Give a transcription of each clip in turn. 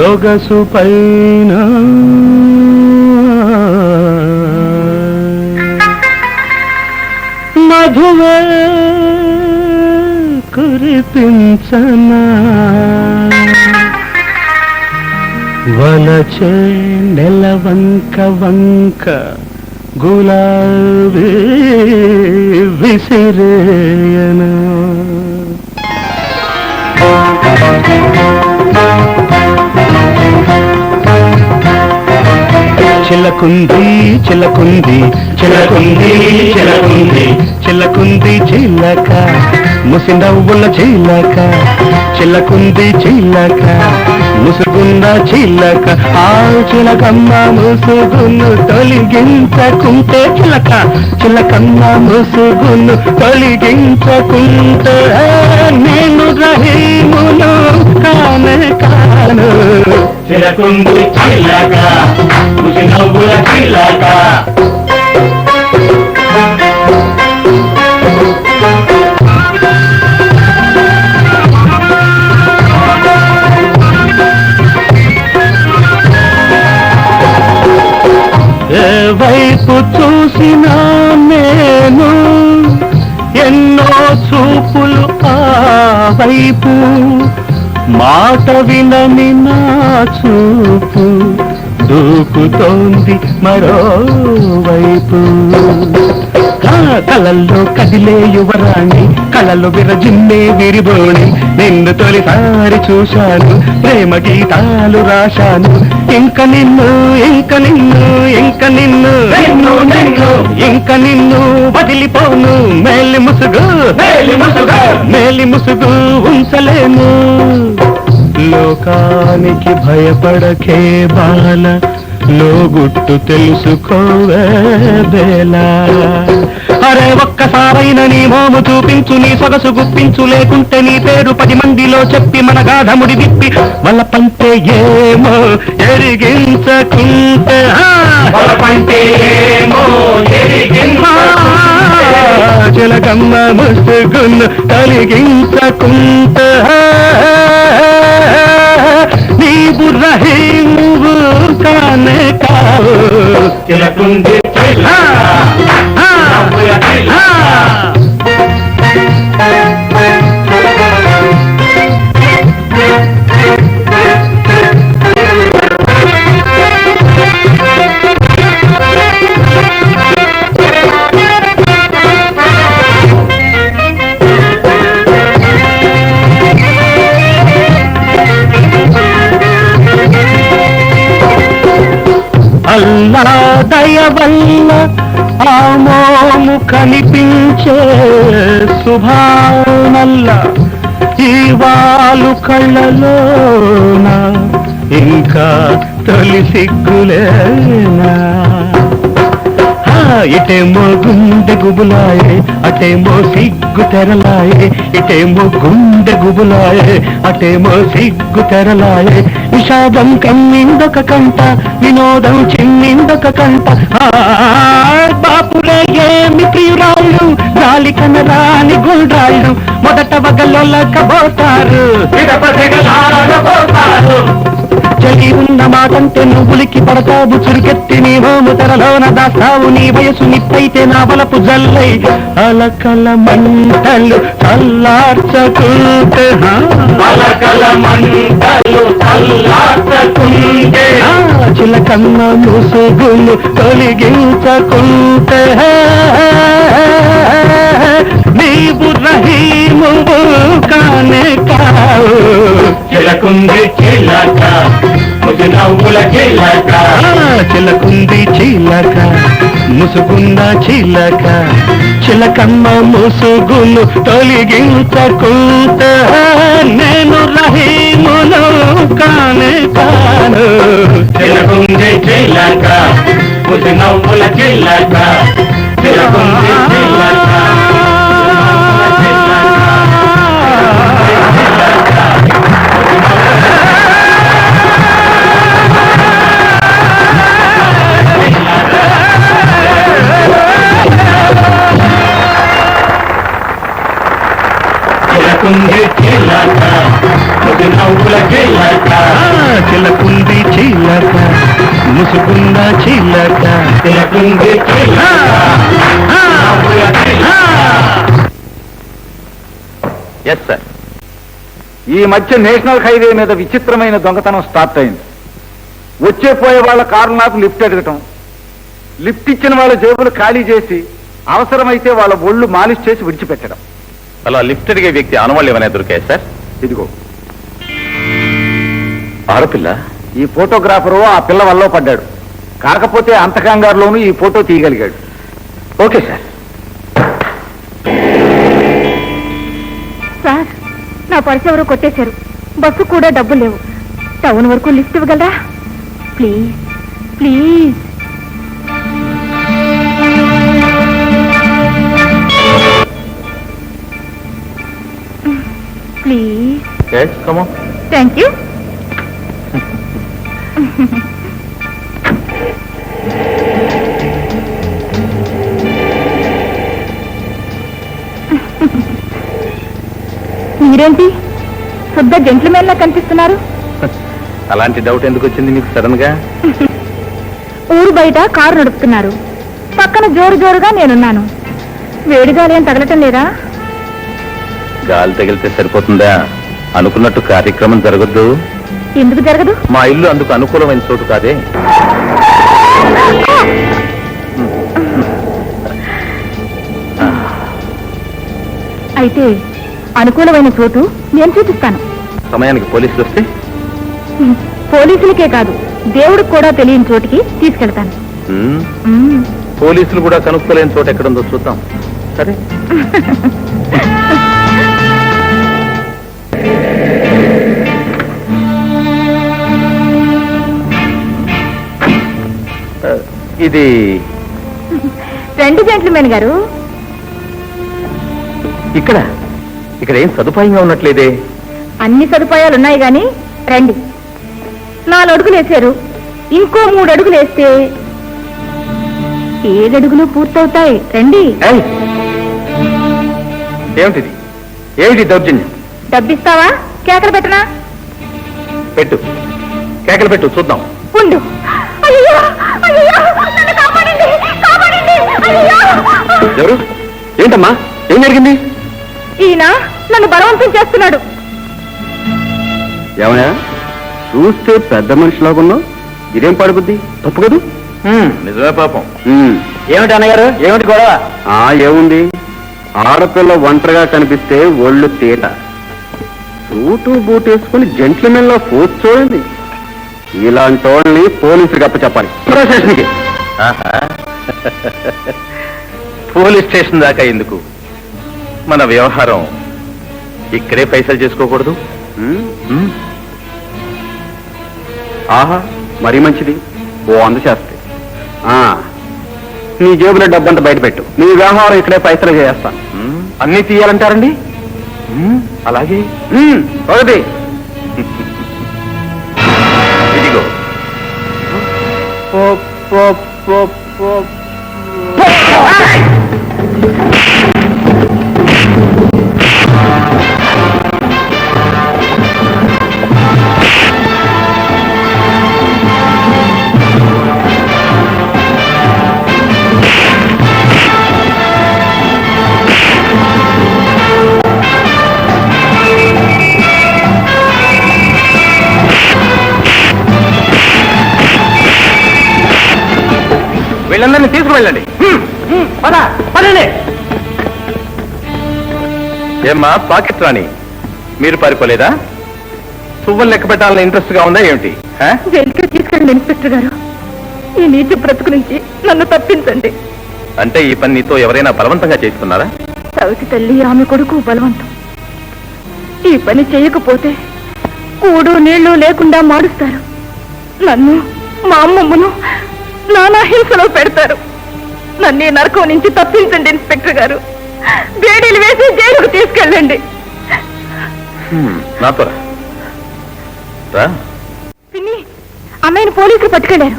సొగసు పైన మధువే కురిపించనా వలచే నెలవంక వంక గులాబీ విసిరేయనా చిలకుంది చిలకుంది చిలకుంది చిలకుంది చిలకుంది చిలక ముసినవ్వుల చిలక చిలకుంది చిలక ముసుగున్న చిలక ఆ చిలకమ్మ ముసుగును తొలగించకుంటే చిలక చిలకమ్మ ముసుగును తొలగించకుంటే నేను రహీమును కానే కాను చిలకుంది చిలక ముసినవ్వుల చిలక ఏ వైపు చూసినా నేను ఎన్నో చూపులు ఆ వైపు మాట వినని నా చూపు దూకుతోంది మరోవైపు కళల్లో కదిలే యువరాణి కళలు విరజిన్నే విరిబోణి నిన్ను తొలిసారి చూశాను ప్రేమ గీతాలు రాశాను ఇంక నిన్ను ఇంక నిన్ను ఇంక నిన్ను ఇంక నిన్ను వదిలిపోను మేలి ముసుగు మేలి ముసుగు ఉంచలేను లోకానికి భయపడకే బాల లోగుట్టు తెలుసుకోవే బేలా అరే ఒక్కసారైన నీ మోము చూపించు నీ సొగసు గుప్పించు లేకుంటే నీ పేరు 10 మందిలో చెప్పి మన గాఢముడి విప్పి వాళ్ళ పంటే ఏమో ఎరిగించకుంటే చిలకమ్మ ముసుగును కలిగించకుంటే నీవు రహీమువు కానే కావు చిలకుంది అల్లా దయ వల్ల ఆ మోము కనిపించే సుభానల్లా ఈ వాలు కళ్ళలోన ఇంకా తొలి సిగ్గులేనా ఇటేమో గుండె గుబులాయే అటేమో సిగ్గు తెరలాయే ఇటేమో గుండె గుబులాయే అటేమో సిగ్గు తెరలాయే విషాదం కమ్మిందొక కంట వినోదం చిన్నిందొక కంట బాపులే ఏమి ప్రియురాళ్ళు గాలి కనరాని గుండ్రాళ్ళు మొదట వగలొల్లకపోతారు చలి ఉన్న మాటంటే నువ్వులికి పడతావు చురుకెత్తి నీ హోము తెరలోన దాస్తావు నీ వయసు నిప్పైతే నా బలపు జల్లై అలకల మంటలు చల్లార్చకుంటే చిలకమ్మ ముసుగును తొలగించకుంటే నీవు రహీమువు కానే కావు చిలకుంది చిలక ముసినవ్వుల చిలక చిలకుంది చిలక ముసుగున్న చిలక చిలకమ్మ ముసుగును తొలగించకుంటే నేను రహీమును కానే కాను చిలకుంది చిలక ముసినవ్వుల చిలక చిలకుంది చిలక చిలక తెలుసుకుందా చిలక. తిలకుంది చిలక నవ్వుల చిలక. Yes sir. ఈ మధ్య నేషనల్ హైవే మీద విచిత్రమైన దొంగతనం స్టార్ట్ అయింది. వచ్చే పోయే వాళ్ళ కారులకు లిఫ్ట్ అడగటం, లిఫ్ట్ ఇచ్చిన వాళ్ళ జేబులు ఖాళీ చేసి అవసరమైతే వాళ్ళ ఒళ్ళు మాలిష్ చేసి విడిచిపెట్టడం. అలా లిఫ్ట్ అడిగే వ్యక్తి ఆనవాళ్ళు ఏమైనా దొరికాయి సార్? ఇదిగో ఆడపిల్ల. ఈ ఫోటోగ్రాఫరు ఆ పిల్ల వల్ల పడ్డాడు. కాకపోతే అంత కంగారులోనూ ఈ ఫోటో తీయగలిగాడు. Okay sir. సార్, నా పర్సు ఎవరో కొట్టేశారు. బస్సు కూడా డబ్బులు లేవు. టౌన్ వరకు లిఫ్ట్ ఇవ్వగలరా? Please please. Please. yes, come on. Thank you. మీరేంటి శుద్ధ జెంట్లమెన్ లా కనిపిస్తున్నారు? అలాంటి డౌట్ ఎందుకు వచ్చింది మీకు సడన్ గా? ఊరు బయట కారు నడుపుతున్నారు, పక్కన జోరు జోరుగా నేనున్నాను. వేడిగాలి ఏం తగలటం లేదా? గాలి తగిలితే సరిపోతుందా? అనుకున్నట్టు కార్యక్రమం జరగద్దు. ఎందుకు జరగదు? మా ఇల్లు అందుకు అనుకూలమైన చోటు కాదే. అయితే అనుకూలమైన చోటు నేను చూపిస్తాను. సమయానికి పోలీసులు వస్తే? పోలీసులకే కాదు, దేవుడికి కూడా తెలియని చోటికి తీసుకెళ్తాను. మ్మ్. పోలీసులు కూడా కనుక్కోలేని చోట ఎక్కడుందో చూద్దాం. సరే. ఇది రండి జెంట్లమెన్ గారు. ఇక్కడ ఏం సదుపాయంగా ఉన్నట్లేదే. అన్ని సదుపాయాలున్నాయి గాని రండి. 4 అడుగులు వేశారు, ఇంకో 3 అడుగులు వేస్తే 7 అడుగులు పూర్తవుతాయి. రండి. ఏమిటిది? ఏమిటి దౌర్జన్యం? డబ్బిస్తావా? కేకలు పెట్టనా? పెట్టు, కేకలు పెట్టు చూద్దాం. ఉండు. అయ్యో, అయ్యో, నన్ను కాపాడండి, కాపాడండి, అయ్యో. ఎవరు? ఏంటమ్మా, ఏం జరిగింది? ఈయన నన్ను బలవంతం చేస్తున్నాడు. ఏమయ్యా, చూస్తే పెద్ద మనిషిలాగున్నావు, ఇదేం పడుతుంది? తప్పు కదూ? నిజమే పాపం. ఏమిటి అన్నగారు, ఏమిటి గొడవ? ఏముంది, ఆడపిల్ల ఒంటరిగా కనిపిస్తే ఒళ్ళు తీట, సూటు బూట్ వేసుకుని జెంట్లమెన్ లో ఫోర్స్ చూడండి. ఇలాంటి వాళ్ళని పోలీసులకు అప్పచెప్పాలి. స్టేషన్కి. పోలీస్ స్టేషన్ దాకా ఎందుకు? మన వ్యవహారం ఇక్కడే పైసలు చేసుకోకూడదు? ఆహా, మరీ మంచిది. ఓ అందచేస్తే నీ జేబులో డబ్బంతా బయట పెట్టు. నీ వ్యవహారం ఇక్కడే పైసలు చేస్తాను. అన్నీ తీయాలంటారండి? అలాగే. ఒకటి ఇదిగో. వీళ్ళందరినీ తీసుకువెళ్ళండి. పదండి. ఏమ్మా పాకెట్ రాణి, మీరు పారిపోలేదా? పువ్వులు లెక్క పెట్టాలని ఇంట్రెస్ట్ గా ఉందా ఏమిటి? జైలుకి తీసుకెళ్ళండి ఇన్స్పెక్టర్ గారు. ఈ నీచ బ్రతుకు నుంచి నన్ను తప్పించండి. అంటే ఈ పని నీతో ఎవరైనా బలవంతంగా చేస్తున్నారా? సవితి తల్లి, ఆమె కొడుకు బలవంతం. ఈ పని చేయకపోతే కూడు నీళ్లు లేకుండా మారుస్తారు. నన్ను, మా అమ్మమ్మను నానా హింసలో పెడతారు. నన్ను ఈ నరకం నుంచి తప్పించండి ఇన్స్పెక్టర్ గారు. వేడీలు వేసి జైలుకు తీసుకెళ్ళండి. నాతో రా. పిన్ని, అమ్మాయిని పోలీసులు పట్టుకెళ్లారు.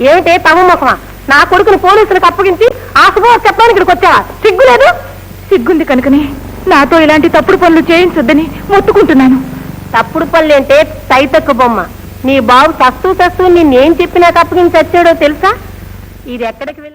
ఏమిటే తమ ముఖమా? నా కొడుకును పోలీసులకు అప్పగించి ఆ శుభం చెప్పడానికి ఇక్కడికి వచ్చావా? సిగ్గులేదు? సిగ్గుంది కనుకనే నాతో ఇలాంటి తప్పుడు పనులు చేయించొద్దని మొత్తుకుంటున్నాను. తప్పుడు పనులు అంటే తైతక్కు బొమ్మ. నీ బాబు తస్తూ నిన్నేం చెప్పినా తప్పకించి చచ్చాడో తెలుసా? ఇది ఎక్కడికి వెళ్ళి